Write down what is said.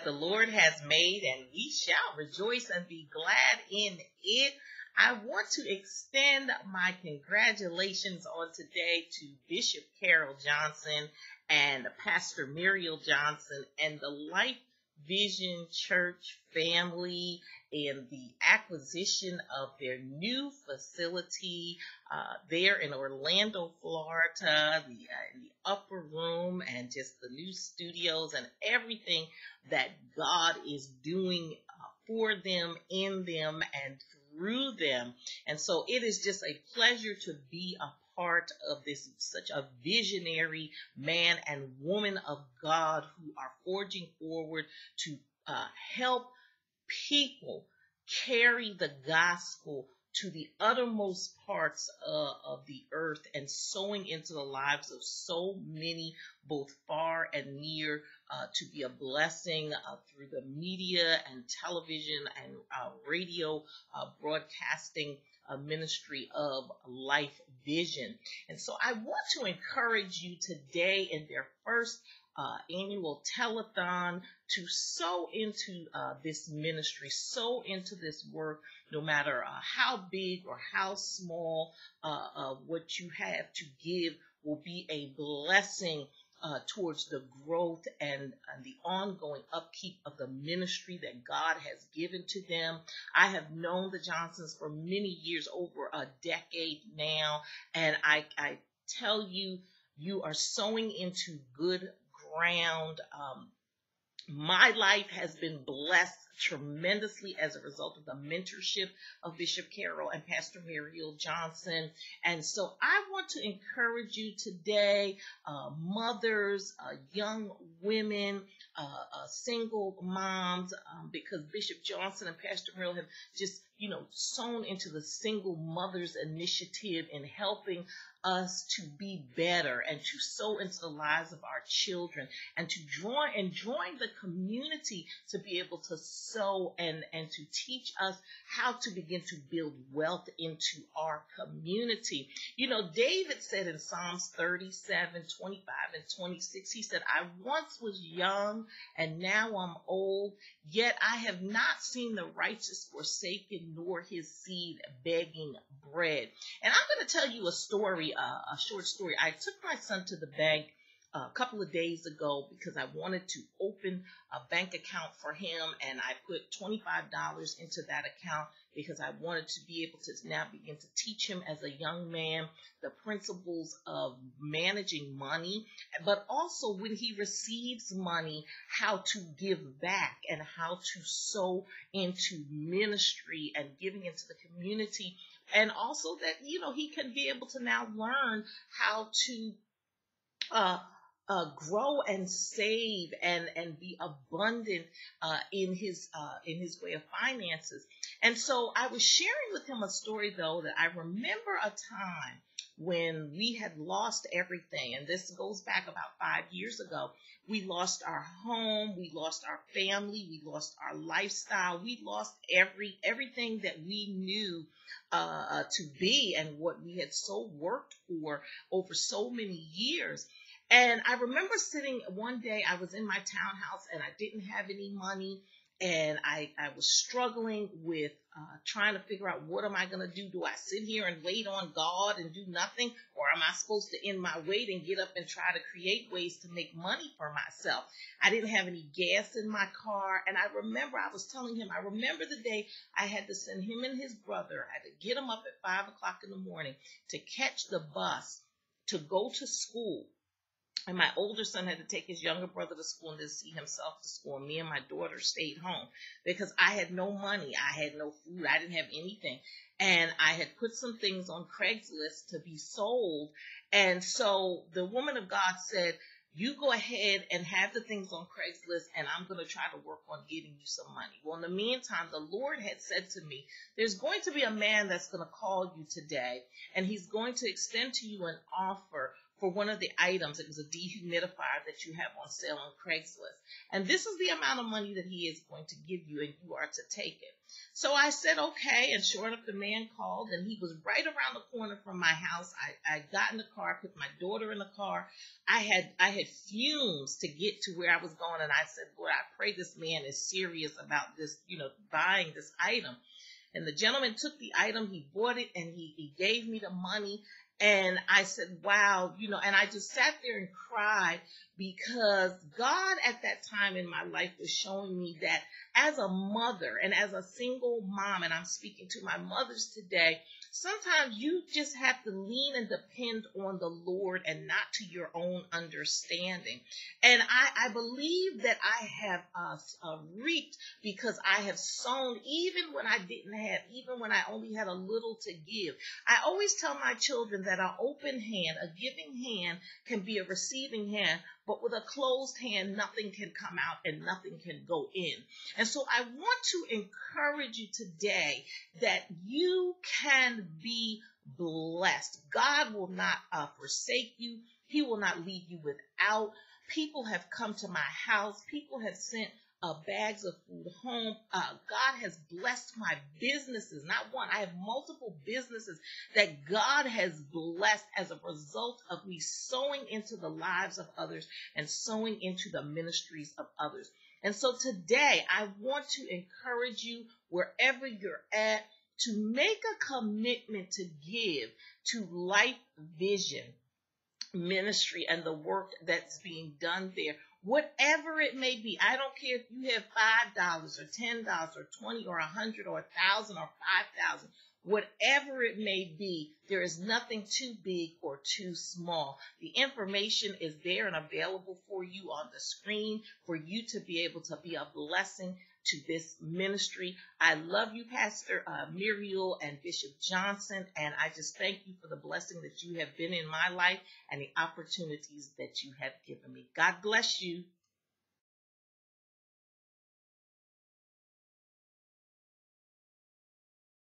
that the Lord has made, and we shall rejoice and be glad in it. I want to extend my congratulations on today to Bishop Carol Johnson and Pastor Muriel Johnson and the Lifevision Church family and the acquisition of their new facility there in Orlando, Florida, in the upper room, and just the new studios and everything that God is doing for them, in them, and through them. And so it is just a pleasure to be a part of this, such a visionary man and woman of God who are forging forward to help people carry the gospel to the uttermost parts of the earth and sowing into the lives of so many, both far and near, to be a blessing through the media and television and radio broadcasting ministry of Lifevision. And so I want to encourage you today in their first annual telethon to sow into this ministry, sow into this work, no matter how big or how small what you have to give will be a blessing towards the growth and the ongoing upkeep of the ministry that God has given to them. I have known the Johnsons for many years, over a decade now, and I tell you, you are sowing into good ground. My life has been blessed tremendously as a result of the mentorship of Bishop Carol and Pastor Muriel Johnson. And so I want to encourage you today, mothers, young women, single moms, because Bishop Johnson and Pastor Muriel have just, sown into the Single Mothers Initiative in helping us to be better and to sow into the lives of our children and to join the community to be able to sow and to teach us how to begin to build wealth into our community. David said in Psalms 37, 25 and 26, he said, I once was young and now I'm old, yet I have not seen the righteous forsaken nor his seed begging bread. And I'm going to tell you a story, a short story. I took my son to the bank a couple of days ago because I wanted to open a bank account for him, and I put $25 into that account because I wanted to be able to now begin to teach him as a young man the principles of managing money, but also when he receives money, how to give back and how to sow into ministry and giving into the community. And also that, he can be able to now learn how to grow and save and be abundant in his way of finances. And so I was sharing with him a story, though, that I remember a time when we had lost everything. And this goes back about 5 years ago. We lost our home, we lost our family, we lost our lifestyle, we lost everything that we knew to be and what we had so worked for over so many years. And I remember sitting one day, I was in my townhouse and I didn't have any money, and I was struggling with trying to figure out, what am I going to do? Do I sit here and wait on God and do nothing? Or am I supposed to end my wait and get up and try to create ways to make money for myself? I didn't have any gas in my car. And I remember I was telling him, I remember the day I had to send him and his brother, I had to get them up at 5 o'clock in the morning to catch the bus to go to school. And my older son had to take his younger brother to school and then see himself to school. And me and my daughter stayed home because I had no money. I had no food. I didn't have anything. And I had put some things on Craigslist to be sold. And so the woman of God said, you go ahead and have the things on Craigslist, and I'm going to try to work on getting you some money. Well, in the meantime, the Lord had said to me, there's going to be a man that's going to call you today, and he's going to extend to you an offer for one of the items. It was a dehumidifier that you have on sale on Craigslist. And this is the amount of money that he is going to give you, and you are to take it. So I said, okay, and sure enough, the man called, and he was right around the corner from my house. I got in the car, put my daughter in the car. I had fumes to get to where I was going, and I said, Lord, I pray this man is serious about this, buying this item. And the gentleman took the item, he bought it, and he gave me the money. And I said, wow, and I just sat there and cried, because God at that time in my life was showing me that as a mother and as a single mom, and I'm speaking to my mothers today, sometimes you just have to lean and depend on the Lord and not to your own understanding. And I believe that I have reaped because I have sown even when I didn't have, even when I only had a little to give. I always tell my children that an open hand, a giving hand, can be a receiving hand, but with a closed hand, nothing can come out and nothing can go in. And so I want to encourage you today that you can be blessed. God will not forsake you. He will not leave you without. People have come to my house. People have sent bags of food home. God has blessed my businesses, not one. I have multiple businesses that God has blessed as a result of me sowing into the lives of others and sowing into the ministries of others. And so today, I want to encourage you, wherever you're at, to make a commitment to give to Lifevision Ministry and the work that's being done there. Whatever it may be, I don't care if you have $5 or $10 or $20 or $100 or $1,000 or $5,000. Whatever it may be, there is nothing too big or too small. The information is there and available for you on the screen for you to be able to be a blessing to this ministry. I love you, Pastor Muriel and Bishop Johnson, and I just thank you for the blessing that you have been in my life and the opportunities that you have given me. God bless you.